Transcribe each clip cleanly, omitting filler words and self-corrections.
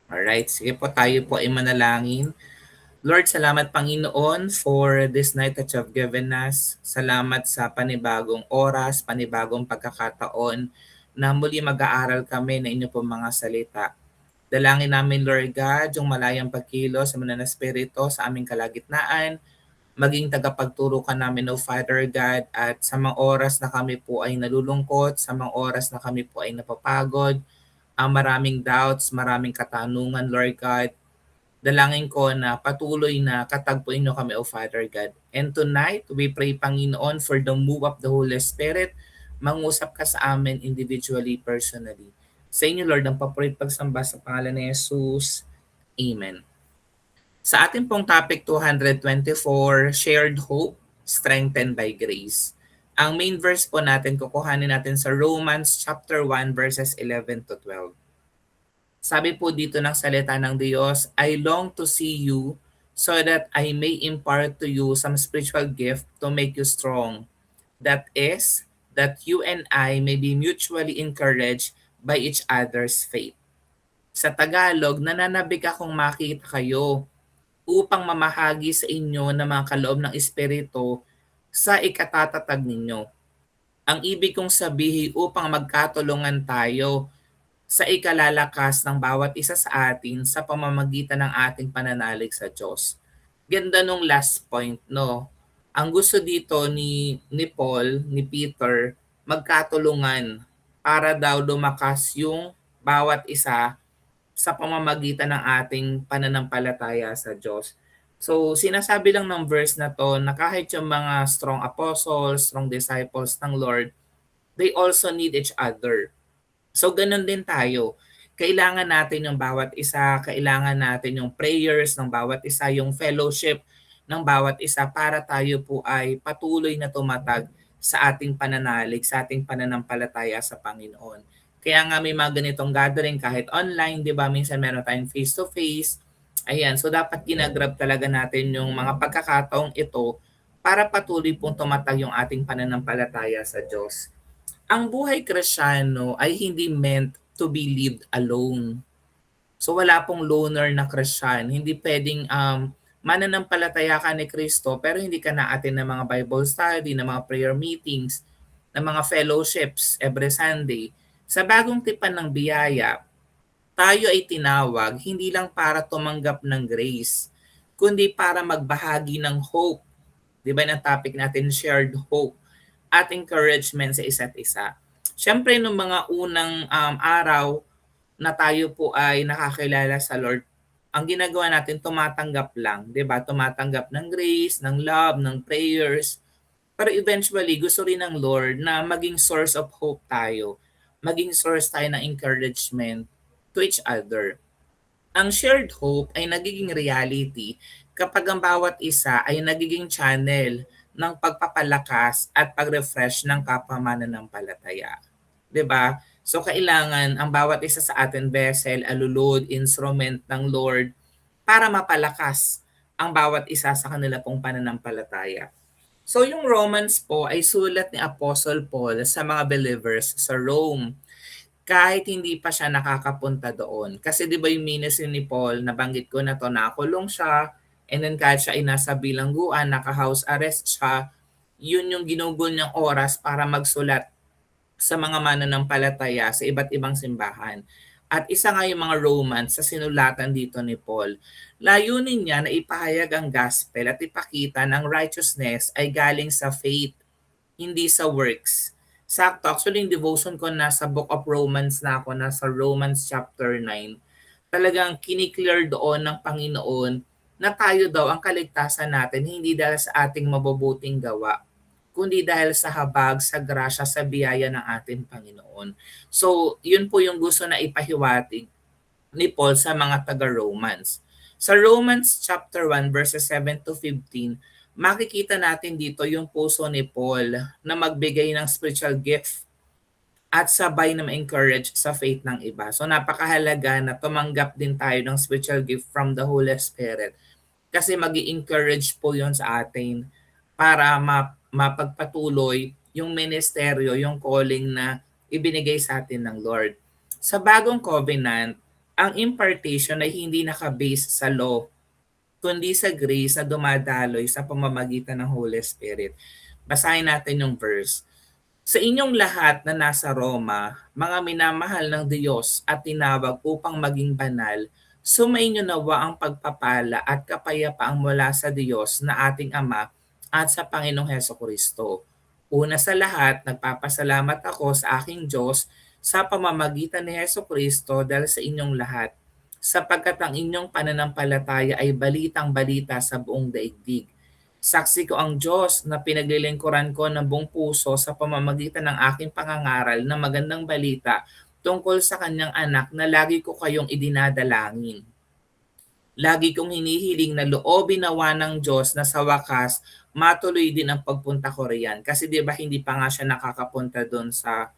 Alright, sige po tayo po ay manalangin. Lord, salamat Panginoon for this night that you have given us. Salamat sa panibagong oras, panibagong pagkakataon na muli mag-aaral kami na inyo pong mga salita. Dalangin namin, Lord God, yung malayang pagkilos sa mga espiritu sa aming kalagitnaan, maging tagapagturo ka namin, O Father God, at sa mga oras na kami po ay nalulungkot, sa mga oras na kami po ay napapagod, ang maraming doubts, maraming katanungan, Lord God, dalangin ko na patuloy na katagpuin nyo kami, O Father God. And tonight, we pray, Panginoon, for the move of the Holy Spirit. Mangusap ka sa amin individually, personally. Sa inyo, Lord, ang papurit pagsamba sa pangalan ni Jesus. Amen. Sa ating pong topic 224, Shared Hope, Strengthened by Grace. Ang main verse po natin, kukuhanin natin sa Romans chapter 1 verses 11 to 12. Sabi po dito ng salita ng Diyos, I long to see you so that I may impart to you some spiritual gift to make you strong. That is, that you and I may be mutually encouraged by each other's faith. Sa Tagalog, nananabik akong makita kayo upang mamahagi sa inyo ng mga kaloob ng Espiritu sa ikatatatag ninyo. Ang ibig kong sabihin upang magkatulungan tayo sa ikalalakas ng bawat isa sa atin sa pamamagitan ng ating pananalig sa Diyos. Ganda nung last point, no? Ang gusto dito ni Paul, ni Peter, magkatulungan para daw lumakas yung bawat isa sa pamamagitan ng ating pananampalataya sa Diyos. So, sinasabi lang ng verse na to na kahit yung mga strong apostles, strong disciples ng Lord, they also need each other. So ganun din tayo. Kailangan natin yung bawat isa, kailangan natin yung prayers ng bawat isa, yung fellowship ng bawat isa para tayo po ay patuloy na tumatag sa ating pananalig, sa ating pananampalataya sa Panginoon. Kaya nga may mga ganitong gathering kahit online, di ba? Minsan meron tayong face-to-face. Ayan, so dapat ginagrab talaga natin yung mga pagkakataong ito para patuloy pong tumatag yung ating pananampalataya sa Diyos. Ang buhay Kristiyano ay hindi meant to be lived alone. So wala pong loner na Christian. Hindi pwedeng mananampalataya ka ni Kristo pero hindi ka na-attend ng mga Bible study, ng mga prayer meetings, ng mga fellowships every Sunday. Sa bagong tipan ng biyaya, tayo ay tinawag hindi lang para tumanggap ng grace, kundi para magbahagi ng hope. Di ba yung topic natin, shared hope at encouragement sa isa't isa. Siyempre, nung mga unang araw na tayo po ay nakakilala sa Lord, ang ginagawa natin, tumatanggap lang. 'Di ba? Tumatanggap ng grace, ng love, ng prayers. Pero eventually, gusto rin ng Lord na maging source of hope tayo. Maging source tayo ng encouragement to each other. Ang shared hope ay nagiging reality kapag ang bawat isa ay nagiging channel ng pagpapalakas at pag-refresh ng kapwa mananampalataya. 'Di ba? So kailangan ang bawat isa sa atin vessel, alulod, instrument ng Lord para mapalakas ang bawat isa sa kanila pong pananampalataya. So yung Romans po ay sulat ni Apostle Paul sa mga believers sa Rome kahit hindi pa siya nakakapunta doon. Kasi 'di ba yung ministry ni Paul, nabanggit ko na 'to, nakulong siya, and then kahit siya ay nasa bilangguan, naka-house arrest siya, yun yung ginugol niyang oras para magsulat sa mga mananampalataya sa iba't ibang simbahan. At isa nga yung mga Romans sa sinulatan dito ni Paul. Layunin niya na ipahayag ang gospel at ipakita na ang righteousness ay galing sa faith, hindi sa works. Sakto, actually yung devotion ko nasa Book of Romans na ako, nasa Romans chapter 9. Talagang kiniklear doon ng Panginoon na tayo daw ang kaligtasan natin hindi dahil sa ating mabubuting gawa, kundi dahil sa habag, sa grasya, sa biyaya ng ating Panginoon. So, yun po yung gusto na ipahiwatig ni Paul sa mga taga-Romans. Sa Romans chapter 1 verses 7 to 15, makikita natin dito yung puso ni Paul na magbigay ng spiritual gift at sabay na ma-encourage sa faith ng iba. So napakahalaga na tumanggap din tayo ng spiritual gift from the Holy Spirit kasi mag encourage po yon sa atin para mapagpatuloy yung ministeryo, yung calling na ibinigay sa atin ng Lord. Sa bagong covenant, Ang impartation ay hindi naka-base sa law, kundi sa grace na dumadaloy sa pamamagitan ng Holy Spirit. Basahin natin yung verse. Sa inyong lahat na nasa Roma, mga minamahal ng Diyos at tinawag upang maging banal, sumainyo nawa ang pagpapala at kapayapaang mula sa Diyos na ating Ama at sa Panginoong Heso Kristo. Una sa lahat, nagpapasalamat ako sa aking Diyos sa pamamagitan ni Heso Kristo dahil sa inyong lahat, sapagkat ang inyong pananampalataya ay balitang-balita sa buong daigdig. Saksi ko ang Diyos na pinaglilingkuran ko ng buong puso sa pamamagitan ng aking pangangaral ng magandang balita tungkol sa kanyang anak na lagi ko kayong idinadalangin. Lagi kong hinihiling na loobin nawa ng Diyos na sa wakas matuloy din ang pagpunta ko riyan. Kasi 'di ba hindi pa nga siya nakakapunta doon sa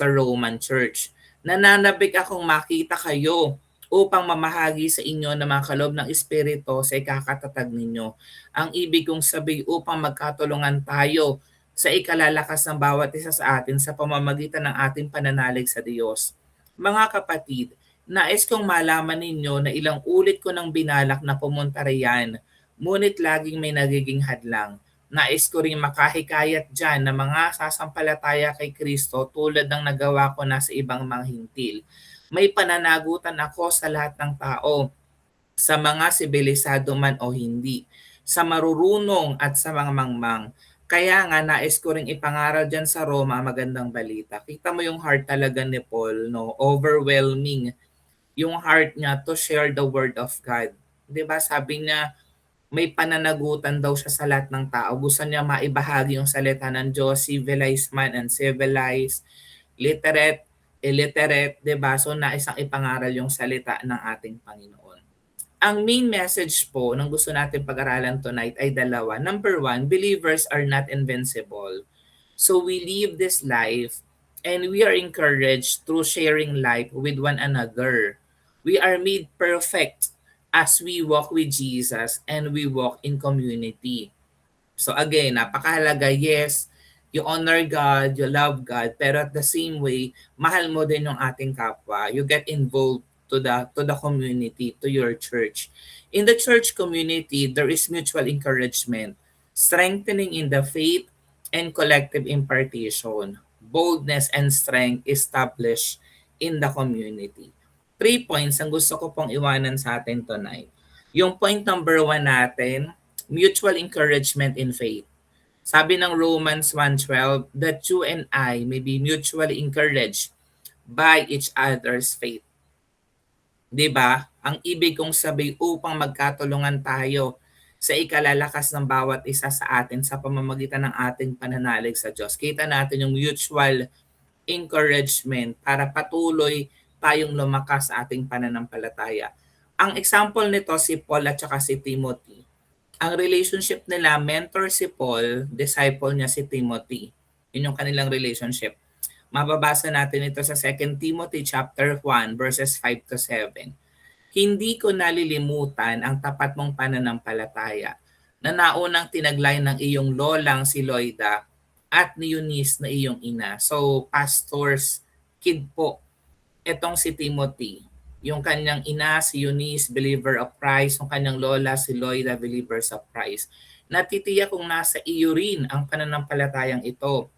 Roman Church. Nananabik akong makita kayo upang mamahagi sa inyo ng mga kaloob ng Espiritu sa ikakatatag ninyo. Ang ibig kong sabihin upang magkatulungan tayo sa ikalalakas ng bawat isa sa atin sa pamamagitan ng ating pananalig sa Diyos. Mga kapatid, nais kong malaman ninyo na ilang ulit ko nang binalak na pumunta riyan, ngunit laging may nagiging hadlang. Nais ko rin makahikayat dyan ng mga sasampalataya kay Kristo tulad ng nagawa ko na sa ibang mga hintil. May pananagutan ako sa lahat ng tao, sa mga sibilisado man o hindi, sa marurunong at sa mga mangmang. Kaya nga nais ko ring ipangaral dyan sa Roma magandang balita. Kita mo yung heart talaga ni Paul, no? Overwhelming yung heart niya to share the word of God. 'Di ba? Sabi niya may pananagutan daw siya sa lahat ng tao. Gusto niya maibahagi yung salita ng Diyos, civilized man and civilized, literate, illiterate, 'di ba? So naisang ipangaral yung salita ng ating Panginoon. Ang main message po ng gusto natin pag-aralan tonight ay dalawa. Number one, believers are not invincible. So we live this life and we are encouraged through sharing life with one another. We are made perfect as we walk with Jesus and we walk in community. So again, napakahalaga, yes, you honor God, you love God, pero at the same way, mahal mo din yung ating kapwa. You get involved to the community, to your church. In the church community, there is mutual encouragement, strengthening in the faith, and collective impartation. Boldness and strength established in the community. 3 points ang gusto ko pong iwanan sa atin tonight. Yung point number 1 natin, mutual encouragement in faith. Sabi ng Romans 1:12, that you and I may be mutually encouraged by each other's faith. 'Di ba? Ang ibig kong sabihin upang magkatulungan tayo sa ikalalakas ng bawat isa sa atin sa pamamagitan ng ating pananalig sa Diyos. Kita natin yung mutual encouragement para patuloy tayong lumakas sa ating pananampalataya. Ang example nito si Paul at saka si Timothy. Ang relationship nila, mentor si Paul, disciple niya si Timothy. Yun yung kanilang relationship. Mababasa natin ito sa 2 Timothy chapter 1 verses 5 to 7. Hindi ko nalilimutan ang tapat mong pananampalataya na naunang tinaglay ng iyong lolang si Loida at ni Eunice na iyong ina. So, pastor's kid po etong si Timothy. Yung kanyang ina, si Eunice, believer of Christ. Yung kanyang lola, si Loida, believers of Christ. Natitiyak kung nasa iyo rin ang pananampalatayang ito.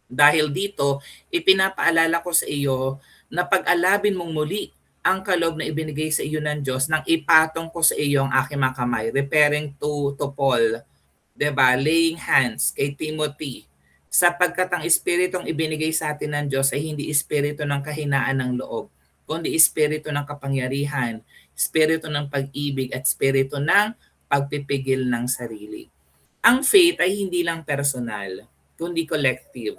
Dahil dito, ipinapaalala ko sa iyo na pag-alabin mong muli ang kaloob na ibinigay sa iyo ng Diyos nang ipatong ko sa iyo ang aking mga kamay. Referring to Paul, 'di ba? Laying hands kay Timothy. Sapagkat ang espiritong ibinigay sa atin ng Diyos ay hindi espiritu ng kahinaan ng loob, kundi espiritu ng kapangyarihan, espiritu ng pag-ibig at espiritu ng pagpipigil ng sarili. Ang faith ay hindi lang personal, kundi collective.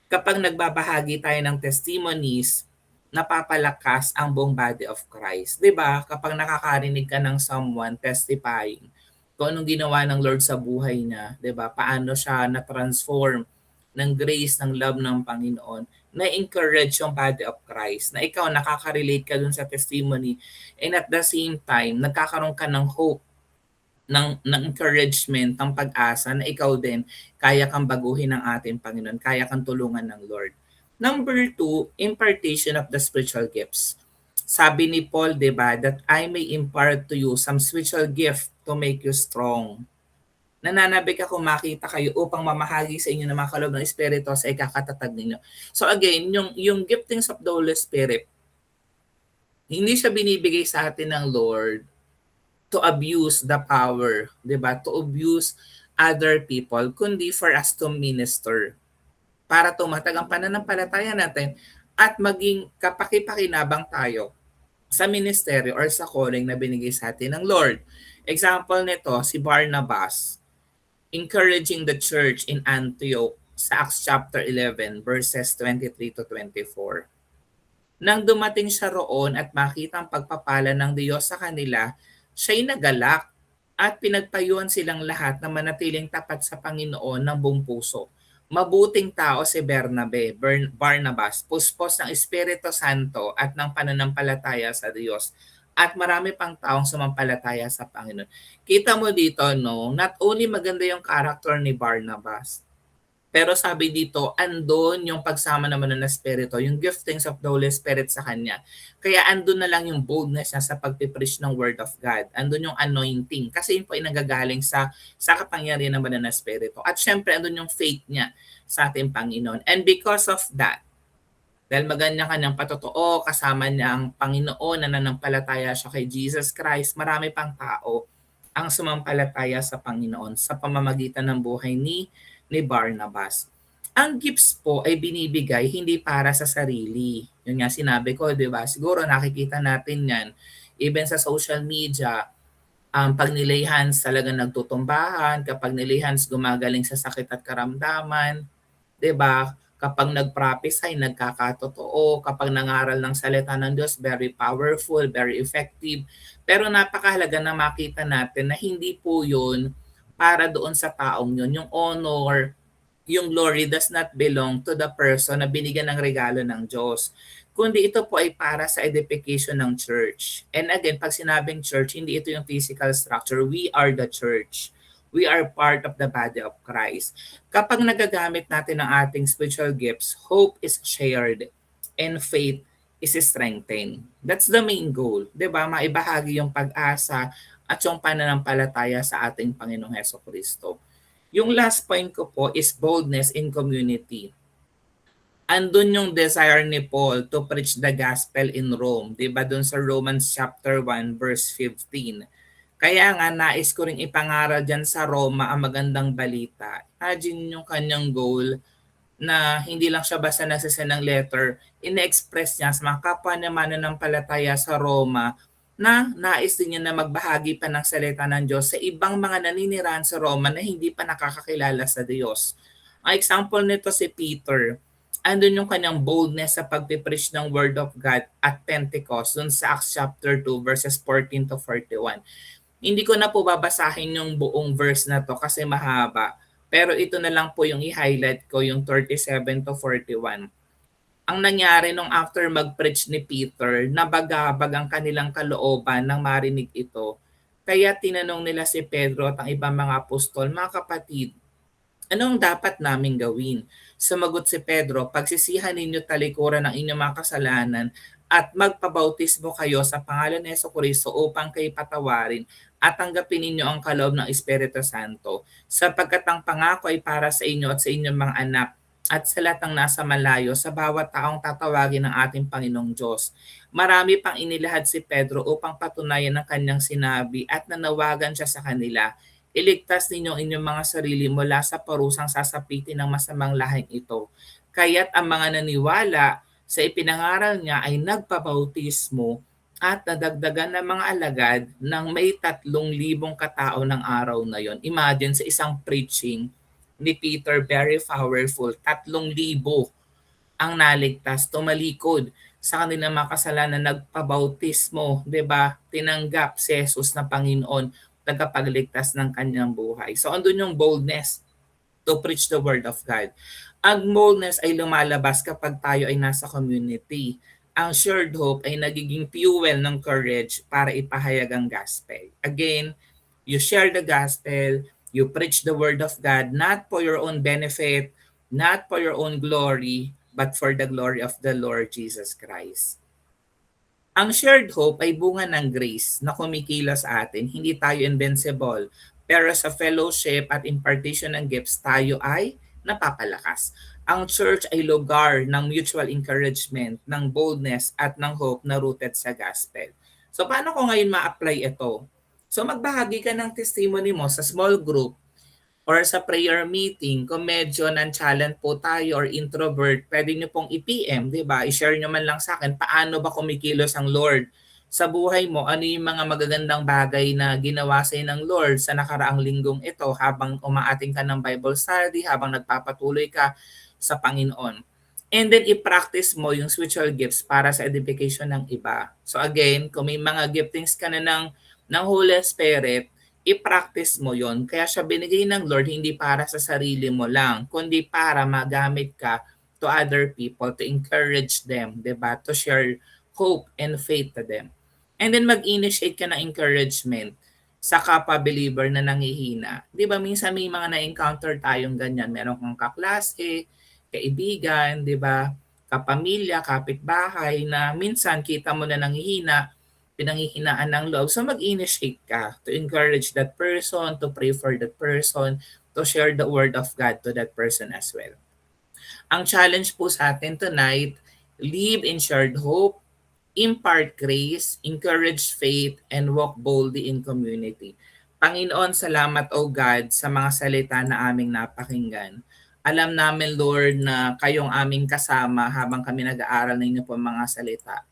Kapag nagbabahagi tayo ng testimonies, napapalakas ang buong body of Christ. 'Di ba? Kapag nakakarinig ka ng someone testifying kung anong ginawa ng Lord sa buhay niya, 'di ba? Paano siya na-transform ng grace, ng love ng Panginoon, na-encourage yung body of Christ, na ikaw nakaka-relate ka dun sa testimony, and at the same time, nagkakaroon ka ng hope, ng encouragement, ng pag-asa na ikaw din, kaya kang baguhin ng ating Panginoon, kaya kang tulungan ng Lord. Number 2, impartation of the spiritual gifts. Sabi ni Paul, 'di ba, that I may impart to you some spiritual gift to make you strong. Nananabik ako makita kayo upang mamahagi sa inyo ng mga kaloob ng Espiritu sa ikakatatag ninyo. So again, yung giftings of the Holy Spirit, hindi siya binibigay sa atin ng Lord to abuse the power, 'di ba? To abuse other people, kundi for us to minister. Para tumatag ang pananampalataya natin at maging kapaki-pakinabang tayo sa ministeryo or sa calling na binigay sa atin ng Lord. Example nito, si Barnabas, encouraging the church in Antioch sa Acts chapter 11 verses 23 to 24. Nang dumating siya roon at makita ang pagpapala ng Diyos sa kanila, siya'y nagalak at pinagpayuhan silang lahat na manatiling tapat sa Panginoon ng buong puso. Mabuting tao si Barnabas, puspos ng Espiritu Santo at ng pananampalataya sa Diyos. At marami pang taong sumampalataya sa Panginoon. Kita mo dito, no, not only maganda yung character ni Barnabas, pero sabi dito, andun yung pagsama naman ng Espiritu, yung giftings of the Holy Spirit sa kanya. Kaya andun na lang yung boldness niya sa pagpipreach ng Word of God. Andun yung anointing. Kasi yun po ay nagagaling sa kapangyarihan naman ng Espiritu. At syempre, andun yung faith niya sa ating Panginoon. And because of that, dahil maganda kanyang patotoo, kasama niya ang Panginoon na nanampalataya siya kay Jesus Christ, marami pang tao ang sumampalataya sa Panginoon sa pamamagitan ng buhay ni Barnabas. Ang gifts po ay binibigay hindi para sa sarili. Yun nga sinabi ko, di ba? Siguro nakikita natin yan. Even sa social media, pag ni Layhans talagang nagtutumbahan, kapag ni Layhans gumagaling sa sakit at karamdaman, di ba? Kapag nag-prophesy, nagkakatotoo, kapag nangaral ng salita ng Diyos, very powerful, very effective. Pero napakahalaga na makita natin na hindi po yun para doon sa taong yun. Yung honor, yung glory does not belong to the person na binigyan ng regalo ng Diyos. Kundi ito po ay para sa edification ng church. And again, pag sinabing church, hindi ito yung physical structure. We are the church. We are part of the body of Christ. Kapag nagagamit natin ang ating spiritual gifts, hope is shared and faith is strengthened. That's the main goal. 'Di ba? Maibahagi yung pag-asa at yung pananampalataya sa ating Panginoong Hesukristo. Yung last point ko po is boldness in community. Andun yung desire ni Paul to preach the gospel in Rome. 'Di ba? Doon sa Romans chapter 1 verse 15. Kaya nga nais ko ring ipangaral dyan sa Roma ang magandang balita. Imagine yung kanyang goal na hindi lang siya basta nagsasend ng letter, ine-express niya sa mga kapwa niya mananampalataya sa Roma na nais din niya na magbahagi pa ng salita ng Diyos sa ibang mga naninirahan sa Roma na hindi pa nakakakilala sa Diyos. Ang example nito si Peter. Andun yung kanyang boldness sa pagpipreach ng Word of God at Pentecost dun sa Acts chapter 2 verses 14 to 41. Hindi ko na po babasahin yung buong verse na to kasi mahaba. Pero ito na lang po yung i-highlight ko, yung 37 to 41. Ang nangyari nung after mag-preach ni Peter, nabagabag ang kanilang kalooban nang marinig ito. Kaya tinanong nila si Pedro at ang ibang mga apostol, mga kapatid, anong dapat naming gawin? Sumagot si Pedro, pagsisihan ninyo talikuran ng inyong mga kasalanan at magpabautismo kayo sa pangalan ni Jesucristo upang kayo patawarin at tanggapin ninyo ang kaloob ng Espiritu Santo, sapagkat ang pangako ay para sa inyo at sa inyong mga anak at sa lahat ng nasa malayo, sa bawat taong tatawagin ng ating Panginoong Diyos. Marami pang inilahad si Pedro upang patunayan ang kanyang sinabi at nanawagan siya sa kanila. Iligtas ninyo ang inyong mga sarili mula sa parusang sasapitin ng masamang lahing ito. Kaya't ang mga naniwala sa ipinangaral niya ay nagpabautismo at nadagdagan ng mga alagad ng may 3,000 katao ng araw na yon. Imagine sa isang preaching ni Peter, very powerful, 3,000 ang naligtas, tumalikod sa kanilang mga kasalanan, nagpabautismo, 'di ba? Tinanggap si Jesus na Panginoon, tagapagligtas ng kanyang buhay. So andun yung boldness to preach the word of God. Ang boldness ay lumalabas kapag tayo ay nasa community. Ang shared hope ay nagiging fuel ng courage para ipahayag ang gospel. Again, you share the gospel, you preach the word of God, not for your own benefit, not for your own glory, but for the glory of the Lord Jesus Christ. Ang shared hope ay bunga ng grace na kumikilos sa atin. Hindi tayo invincible. Pero sa fellowship at impartition ng gifts, tayo ay napapalakas. Ang church ay lugar ng mutual encouragement, ng boldness at ng hope na rooted sa gospel. So paano ko ngayon ma-apply ito? So magbahagi ka ng testimony mo sa small group or sa prayer meeting, kung medyo nonchalant po tayo or introvert, pwede nyo pong i-PM, di ba? I-share nyo man lang sa akin, paano ba kumikilos ang Lord sa buhay mo? Ano yung mga magagandang bagay na ginawa sa ng Lord sa nakaraang linggong ito habang umaating ka ng Bible study, habang nagpapatuloy ka sa Panginoon. And then i-practice mo yung spiritual gifts para sa edification ng iba. So again, kung may mga giftings ka na ng Holy Spirit, i-practice mo yon. Kaya siya binigay ng Lord hindi para sa sarili mo lang, kundi para magamit ka to other people, to encourage them, diba? To share hope and faith to them. And then mag-initiate ka ng encouragement sa kapwa-believer na nangihina. Di ba minsan may mga na-encounter tayong ganyan. Meron kang kaklase, kaibigan, di ba? Kapamilya, kapitbahay na minsan kita mo na nangihina, pinanghihinaan ng loob. So mag-initiate ka to encourage that person, to pray for that person, to share the word of God to that person as well. Ang challenge po sa atin tonight, live in shared hope, impart grace, encourage faith, and walk boldly in community. Panginoon, salamat o God sa mga salita na aming napakinggan. Alam namin, Lord, na kayong aming kasama habang kami nag-aaral ninyo po mga salita.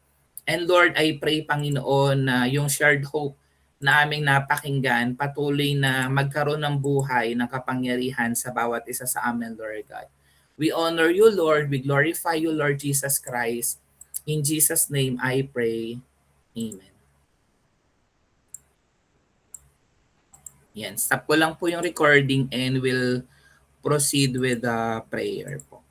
And Lord, I pray, Panginoon, na yung shared hope na aming napakinggan, patuloy na magkaroon ng buhay, ng kapangyarihan sa bawat isa sa amin, Lord God. We honor you, Lord. We glorify you, Lord Jesus Christ. In Jesus' name I pray. Amen. Yan. Stop ko lang po yung recording and we'll proceed with the prayer po.